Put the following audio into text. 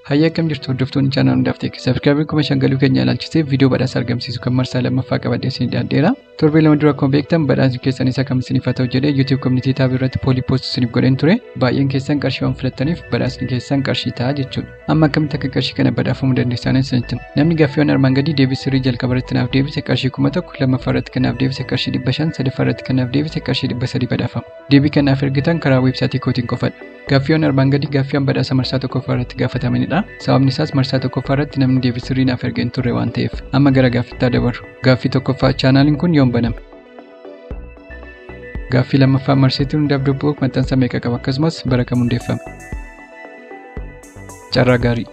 Hayya kam jirtu hordoftoonni channel hundaaf ta'e subscribe kuma shangaluu keenya ilaalchisee viidiyoo badhaasa argamsiisu kan marsaa lammaffaa qabadhee isin dhiyaadheera. Torbee lama dura akkuma beektan badhaasni keessan isa kam isiniif haa ta'u jedhee YouTube community tab irratti poolii post isiniif godheen ture. Baay'een keessan qarshii waan filattaniif badhaasni keessan qarshii ta'a jechuudha. Amma akkamitti akka qarshii kana badhaafamuu dandeessan isinitti. Namni gaaffiiwwan armaan gadii deebii sirrii jalqaba irratti naaf deebise qarshii 1000, lammaffaa irratti kan naaf deebise qarshii 500, sadaffaa irratti kan naaf deebise qarshii 300 badhaafama. Deebii kan naaf ergitan karaa weebsaayitii kootiin qofadha. Gaaffiiwwan armaan gadii gaaffiiwwan badhaasa marsaa tokkoffaa irratti gaafatamanidha. Sababni isaas marsaa tokkoffaa irratti namni deebii sirrii naaf ergeen turre waan ta'eef. Amma gara gaaffiitti dabarru. Gaaffii tokkoffaa chaanaaliin kun yoom baname? Gaaffii lammaffaa marseetiin hundaaf dubboo maxxansa meeqa qaba akkasumas bara kam hundeeffame? Carraa gaarii.